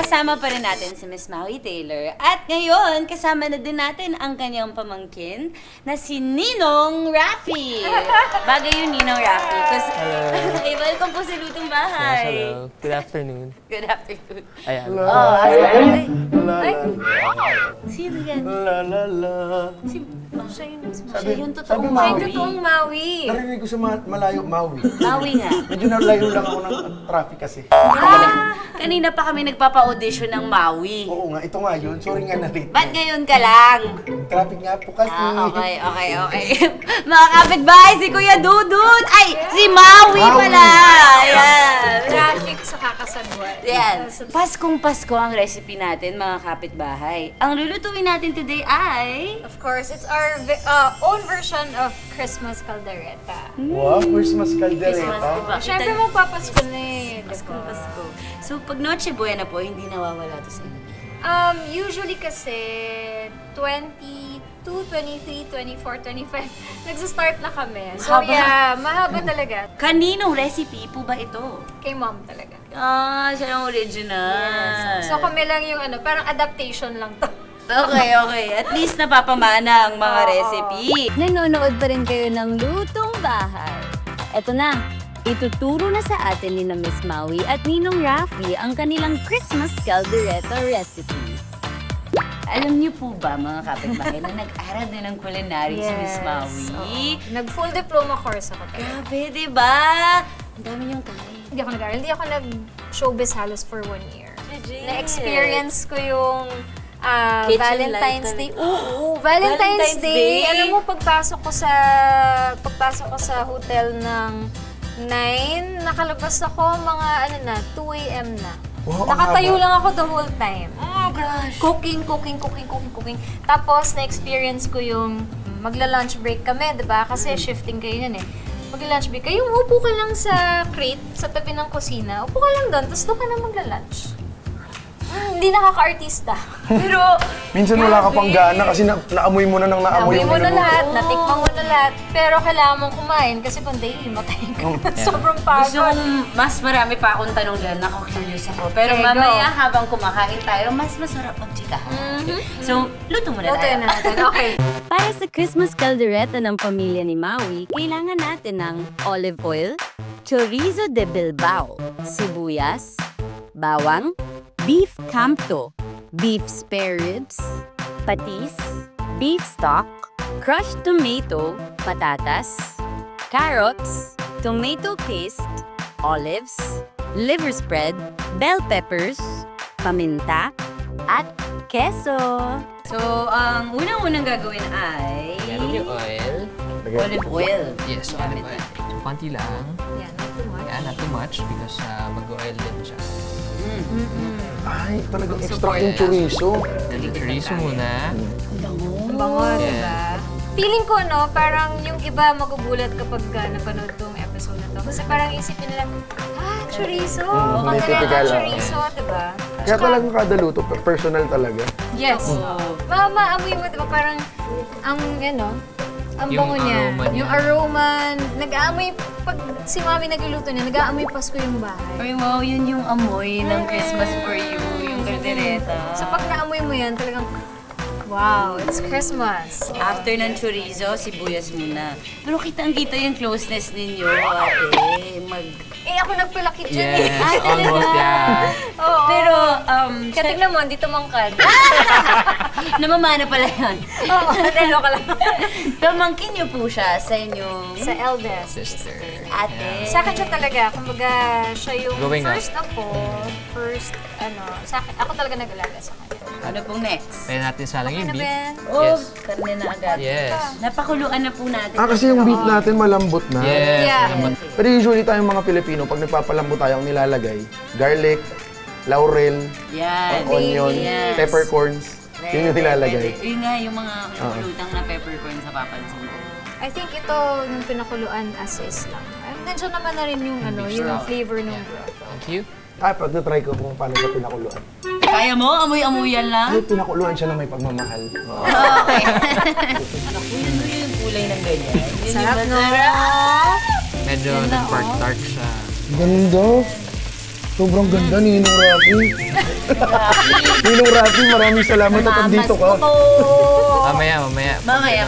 kasama pa rin natin si Miss Maui Taylor. At ngayon, kasama na din natin ang kanyang pamangkin na si Ninong Raffy. Bagay yung Ninong Raffy. Hello. Hey, welcome po sa Lutong Yes, Bahay. hello. Good afternoon. Good afternoon. Ayan. Sino yan? La la la. Siya yung Sabi totoong Maui. Maui. Totoong Maui. Narinig ko sa malayo, Maui. Maui nga. Medyo nalayo lang ako ng traffic kasi. Kanina pa kami nagpapa-audition ng Maui. Oo nga, ito nga yun. Sorry nga na-late. Ba't ngayon ka lang? Traffic nga po kasi. Okay. Mga kapitbahay, si Kuya Dudut! Ay, si Maui pala! Ayan. Traffic sa kakasagwan. Ayan. Paskong Pasko ang recipe natin, mga kapitbahay. Ang lulutuin natin today ay... Of course, it's our own version of Christmas caldereta. Wow, Christmas Christmas, caldereta. diba? Siyempre magpapasko na eh. Paskong Pasko. So, pag Noche Buena po, hindi nawawala to sa inyo. Usually kasi 22, 23, 24, 25, nagsa-start na kami. So Mahaba. yeah, mahaba talaga. Kaninong recipe po ba ito? Kay mom talaga. Siya ang original. So kami lang yung parang adaptation lang to. Okay. At least napapamana ang mga recipe. Nanonood pa rin kayo ng Lutong Bahay. Eto na, ituturo na sa atin ni na Miss Maui at Ninong Raffy ang kanilang Christmas caldereta recipe. Alam niyo po ba, mga kapitbahay, na nag-aral din ng culinary si Miss Maui? Nag-full diploma course ako talaga. Grabe, di ba? Ang dami niyong tayo. Hindi ako nag-aral. Hindi ako nag-showbiz halos for 1 year. Na-experience ko yung Kitchen Valentine's life Day. Oo, Valentine's Valentine's Day. Day. Alam mo, pagpasok ko sa hotel ng 9, nakalabas ako mga 2 a.m. na. Wow, ang Nakatayo haba. lang ako the whole time. Oh gosh! Cooking. Tapos, na-experience ko yung magla-lunch break kami, di ba? Kasi shifting kayo yun eh. Magla-lunch break kayo, upo ka lang sa crate, sa tabi ng kusina. Upo ka lang doon, tapos doon ka na magla-lunch. Hindi nakaka-artista. Pero, Minsan wala ka pang gana kasi naamoy mo na ng naamoy Amoy mo na niluto. lahat, natikman mo na lahat. Pero kailangan mong kumain kasi pang daily, matay ka. Sobrang gusto pagod. kong mas marami pa akong tanong dyan. Ako-curious ako. Pero Okay, go. mamaya habang kumakain tayo, mas masarap mag-chikahan. So, luto muna Luto tayo. na natin. Okay. Para sa Christmas caldereta ng pamilya ni Maui, kailangan natin ng olive oil, chorizo de Bilbao, sibuyas, bawang, beef campto, beef spare ribs, patis, beef stock, crushed tomato, patatas, carrots, tomato paste, olives, liver spread, bell peppers, paminta, at keso. So, ang unang-unang gagawin ay... Meron yung oil. Olive oil. Yes, olive oil. So, konti lang. Yan, not too much. Not too much because mag-oil din siya. Ay, talagang So, extra boy, yung chorizo. Then the chorizo muna. Ang bango, Yeah. diba? Feeling ko, parang yung iba magugulat kapag napanood tong episode na to. Kasi parang isipin nila, chorizo! May Maganda typical, na chorizo, diba? Kaya talagang kada luto, personal talaga. Yes. Maamoy mo, diba? Parang, ang Yung bango niya. aroma niya. Yung aroma, nag-aamoy, pag si mami nagluluto niya, nag-aamoy Pasko yung bahay. Ay, wow, yun yung amoy ng Christmas for you, yung kaldereta. So pag naamoy mo yan, talagang, wow, it's Christmas. After ng chorizo, sibuyas muna. Pero kitang-kita yung closeness ninyo, ate. Ako nagpalaki dyan Yes, almost, yeah. Oo. Pero, Kaya tignan mo, hindi tumangkad. namamana pala yan. Oo, delo ka lang. Pamangkin niyo po siya sa inyong Sa eldest. Sister. ate. Sa akin siya talaga, kumbaga siya yung Growing up. sa akin, ako talaga nag-alaga sa kanya. Ano pong next? Pwede natin salang yung Ano, beef. Ben? Oh, Yes. karne na agad. Yes. Napakuluan na po natin. Kasi yung beef natin malambot na. Yes. Yeah. naman. Pero usually tayong mga Pilipino, pag nagpapalambot tayo, ang nilalagay, garlic, laurel, Yan. onion, Yes. peppercorns. Yun yung nilalagay. Yun nga, yung mga lutang na peppercorn sa papansin mo. I think ito yung pinakuluan as is lang. And nandiyan naman na rin yung, yung stock. flavor ng broth. Thank you. Pag na-try ko kung paano siya pinakuluan. Kaya mo? Amoy-amoyan lang? Ay, pinakuluan siya na may pagmamahal. Okay. Anak ko, yun yung kulay ng ganyan. Yun Sarap, yung no? masarap. Medyo nag-dark siya. Ganda. Sobrang ganda ni Ninong Raffy. Ninong Rafi, maraming salamat at andito ka. Mamaya. Mamaya.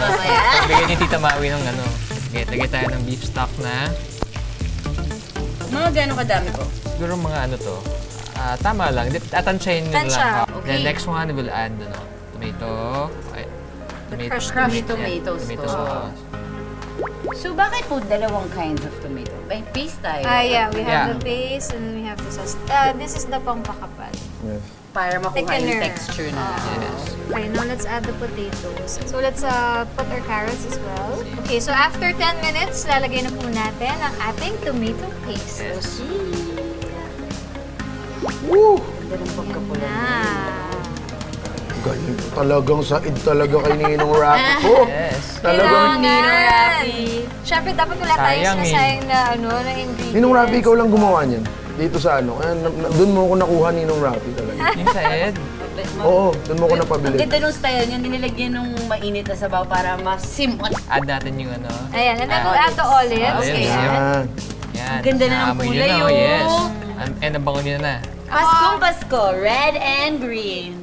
Bigyan ni Tita Maui ng ano. Lagay tayo ng beef stock na. Mga gano'ng kadami po? Siguro mga ano to. Tama lang. Atansyahin nyo Tansya, lang. okay. Then next one, we'll add tomato. crushed tomato Tomato sauce. sauce. So, bakit po dalawang kinds of tomato? May paste tayo. Yeah, we have Yeah. the base and then we have the sauce. This is the pangpakapal. Yes. Para makuha yung Thickener. texture na. Yes. Okay, now let's add the potatoes. So let's put our carrots as well. Okay, so after 10 minutes, lalagay na po natin ang ating tomato paste. Yes. Woo! Ganda ng pagkapula. Galing. Talagang said talaga kay Ninong Rafi ko. Yes. Talagang... Ninong Rafi. Siyempre, dapat wala tayong Sayang eh. sinasayang na, na ingredients. Ninong Rafi, ikaw lang gumawa niyan. Dito sa ano. Kaya doon mo ako nakuha Ninong Rafi talaga. Yung sa Ed. Oo, doon mo ako Ang napabili. ganda nung style niya, nilagyan ng mainit na sabaw para masimot. Add natin yung ano. Ayan, and then we'll add the olives. Olives. Okay. Yan. Yan. Ang ganda na ng Naamoy nyo kulay, na, oh. Yes. And ang bango nyo na. Paskong Pasko, red and green.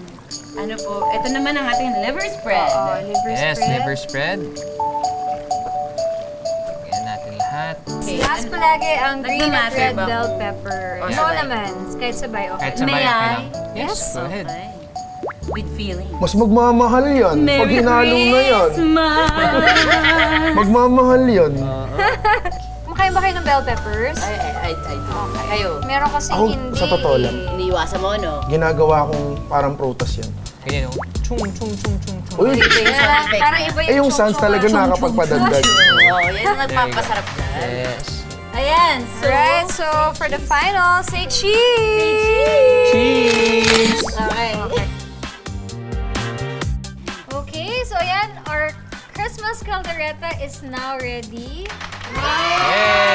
Ano po, ito naman ang ating liver spread. Liver Yes, spread. liver spread. Lagyan natin lahat. Okay. Last palagi ang green at Nagmamatter red ba bell kung- pepper. or No sabay? naman, kahit sabay, okay. Kahit sabay, May okay I? lang. Yes, go ahead. Okay. With feeling. Mas magmamahal yan. Pag Merry hinalo na yan. Christmas! Magmamahal yan. Kumakain ba kayo ng bell peppers? I do. Kayo, Meron kasi Ako, hindi. sa totoo lang. iniiwasan mo, no? Ginagawa kong parang prutas yan. Ganyan yung chung. Uy, Iba yung sound effect. Parang iba eh yung sounds talaga nakakapagpadagdag. Oo, yan ang nagpapasarap dyan. Yes. Ayan, so... Alright, so for the final, say cheese! Cheese! Okay. Okay, so ayan, our Christmas caldereta is now ready. Yes!